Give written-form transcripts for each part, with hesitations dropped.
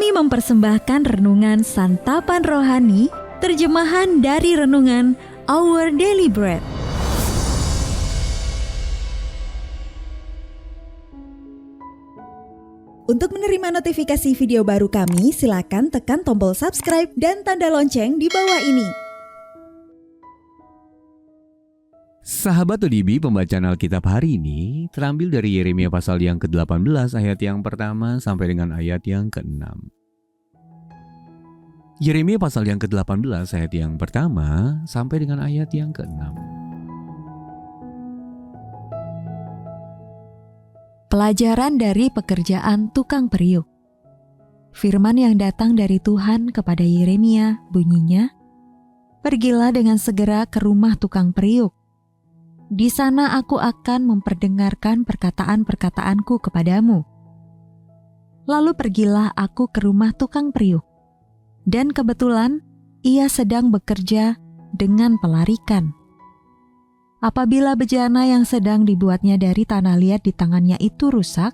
Kami mempersembahkan renungan Santapan Rohani, terjemahan dari renungan Our Daily Bread. Untuk menerima notifikasi video baru kami, silakan tekan tombol subscribe dan tanda lonceng di bawah ini. Sahabat ODB, pembacaan Alkitab hari ini terambil dari Yeremia pasal yang ke-18 ayat yang pertama sampai dengan ayat yang ke-6. Yeremia pasal yang ke-18 ayat yang pertama sampai dengan ayat yang ke-6. Pelajaran dari pekerjaan tukang periuk. Firman yang datang dari Tuhan kepada Yeremia bunyinya, "Pergilah dengan segera ke rumah tukang periuk. Di sana aku akan memperdengarkan perkataan-perkataanku kepadamu." Lalu pergilah aku ke rumah tukang periuk, dan kebetulan ia sedang bekerja dengan pelarikan. Apabila bejana yang sedang dibuatnya dari tanah liat di tangannya itu rusak,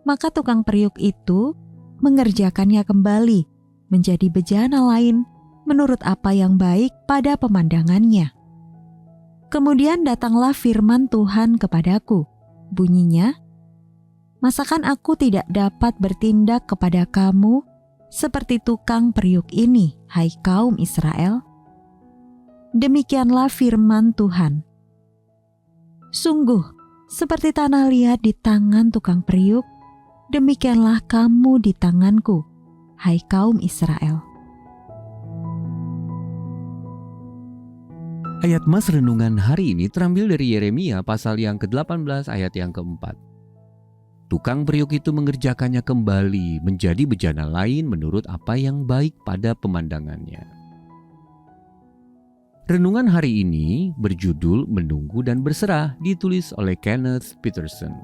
maka tukang periuk itu mengerjakannya kembali menjadi bejana lain menurut apa yang baik pada pemandangannya. Kemudian datanglah firman Tuhan kepadaku, bunyinya, "Masakan aku tidak dapat bertindak kepada kamu seperti tukang periuk ini, hai kaum Israel?" Demikianlah firman Tuhan. Sungguh, seperti tanah liat di tangan tukang periuk, demikianlah kamu di tanganku, hai kaum Israel. Ayat mas renungan hari ini terambil dari Yeremia pasal yang ke-18 ayat yang ke-4. Tukang periuk itu mengerjakannya kembali menjadi bejana lain menurut apa yang baik pada pemandangannya. Renungan hari ini berjudul Menunggu dan Berserah, ditulis oleh Kenneth Peterson.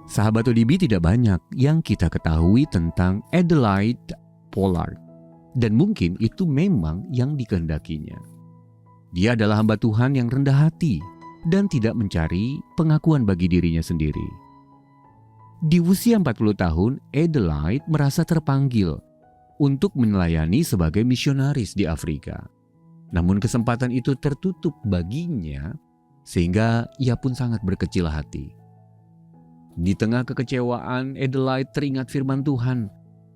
Sahabat ODB, tidak banyak yang kita ketahui tentang Adelaide Pollard. Dan mungkin itu memang yang dikehendakinya. Dia adalah hamba Tuhan yang rendah hati dan tidak mencari pengakuan bagi dirinya sendiri. Di usia 40 tahun, Adelaide merasa terpanggil untuk melayani sebagai misionaris di Afrika. Namun kesempatan itu tertutup baginya sehingga ia pun sangat berkecil hati. Di tengah kekecewaan, Adelaide teringat firman Tuhan,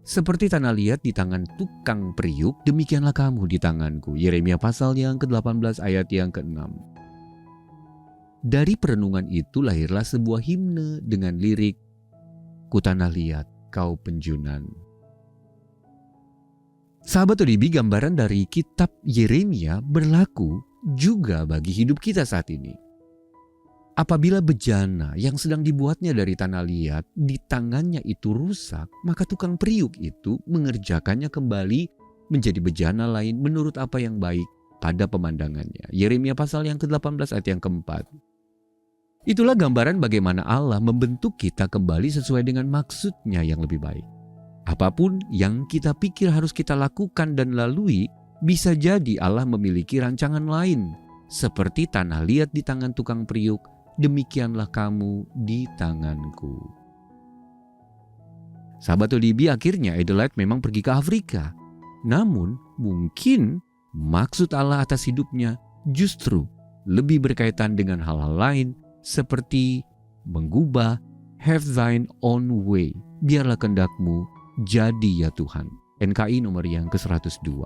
"Seperti tanah liat di tangan tukang periuk, demikianlah kamu di tanganku." Yeremia pasal yang ke-18 ayat yang ke-6. Dari perenungan itu lahirlah sebuah himne dengan lirik, "Ku tanah liat, kau penjunan." Sahabat ODB, gambaran dari kitab Yeremia berlaku juga bagi hidup kita saat ini. Apabila bejana yang sedang dibuatnya dari tanah liat di tangannya itu rusak, maka tukang periuk itu mengerjakannya kembali menjadi bejana lain menurut apa yang baik pada pemandangannya. Yeremia pasal yang ke-18 ayat yang ke-4. Itulah gambaran bagaimana Allah membentuk kita kembali sesuai dengan maksudnya yang lebih baik. Apapun yang kita pikir harus kita lakukan dan lalui, bisa jadi Allah memiliki rancangan lain. Seperti tanah liat di tangan tukang periuk, demikianlah kamu di tanganku. Sahabat ODB, akhirnya Adelaide memang pergi ke Afrika. Namun mungkin maksud Allah atas hidupnya justru lebih berkaitan dengan hal-hal lain seperti mengubah "Have thine own way", biarlah kehendakmu jadi ya Tuhan. NKI nomor yang ke-102.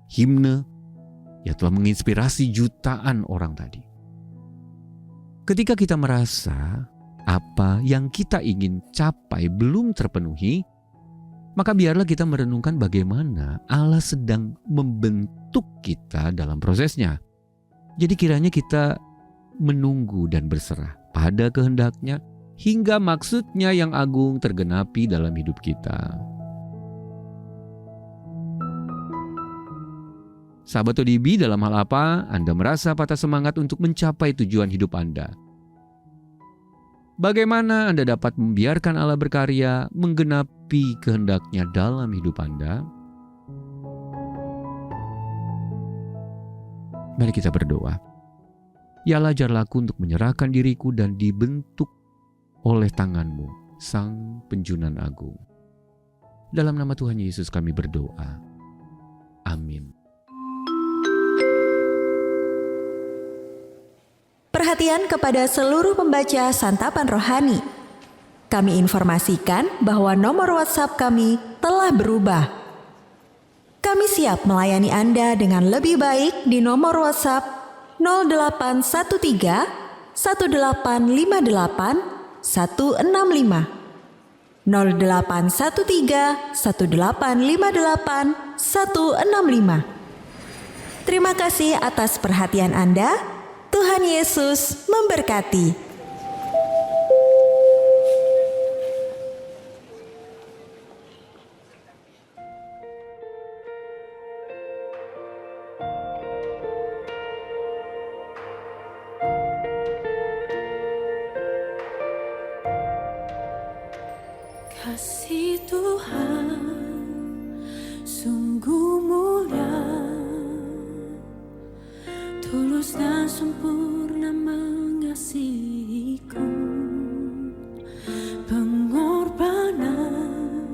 Himne yang telah menginspirasi jutaan orang tadi. Ketika kita merasa apa yang kita ingin capai belum terpenuhi, maka biarlah kita merenungkan bagaimana Allah sedang membentuk kita dalam prosesnya. Jadi kiranya kita menunggu dan berserah pada kehendaknya hingga maksudnya yang agung tergenapi dalam hidup kita. Sahabat ODB, dalam hal apa Anda merasa patah semangat untuk mencapai tujuan hidup Anda? Bagaimana Anda dapat membiarkan Allah berkarya menggenapi kehendaknya dalam hidup Anda? Mari kita berdoa. Ya Allah, ajarlah aku untuk menyerahkan diriku dan dibentuk oleh tangan-Mu, Sang Penjunan Agung. Dalam nama Tuhan Yesus kami berdoa. Amin. Perhatian kepada seluruh pembaca Santapan Rohani. Kami informasikan bahwa nomor WhatsApp kami telah berubah. Kami siap melayani Anda dengan lebih baik di nomor WhatsApp 0813 1858 165. 0813 1858 165. Terima kasih atas perhatian Anda. Tuhan Yesus memberkati. Kasih Tuhan sungguh mulia, tulus dan sempurna mengasihiku. Pengorbanan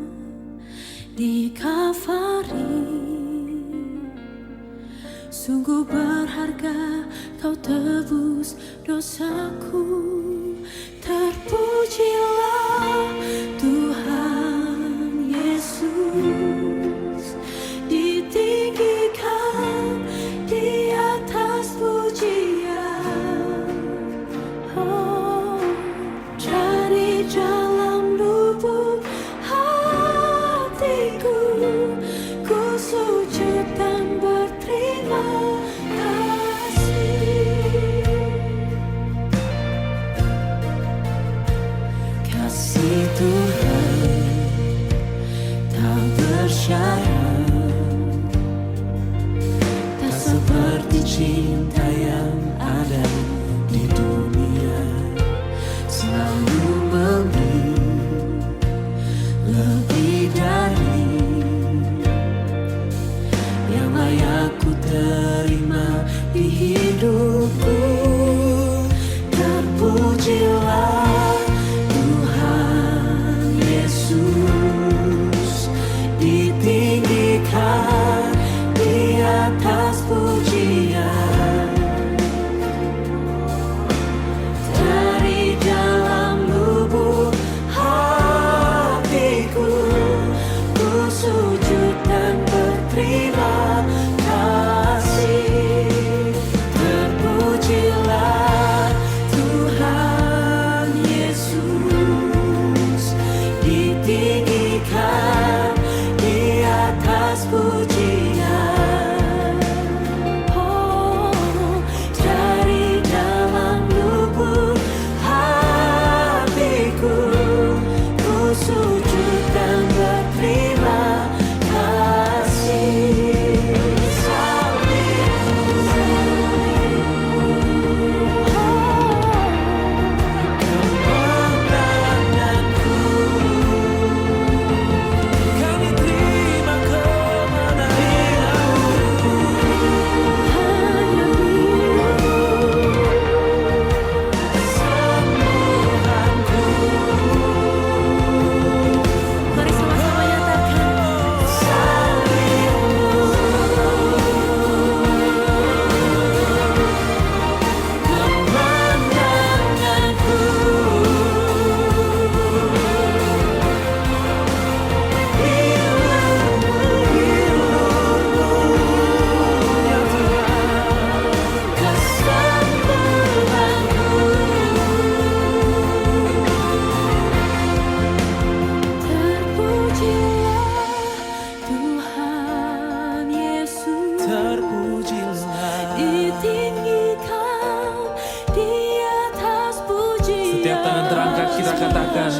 di Kalvari sungguh berharga, Kau tebus dosaku. Terpujilah Tuhan Yesus, ditinggikan di atas pujian. Oh, dari dalam lubuk hatiku, ku sujud dan berterima kasih. Kasih Tuhan tak bersyarat, tak seperti cinta yang ada di dunia. Selalu memberi lebih dari yang layak ku terima di hidupku. Terpujilah Tuhan Yesus, ditinggikan di atas pujian. Dari dalam lubuk hatiku, ku sujud dan berterima kasih. Terpujilah Tuhan Yesus, ditinggikan di atas pujian. Oh, dari dalam lubuk hatiku, ku sujud dan berterima kasih. Kami terima kemenanganmu, hanya sembuhanku. Mari sama-sama nyatakan salibmu, kemenanganku. Terpujilah, ditinggikan di atas pujian. Setiap tangan terangkat kita katakan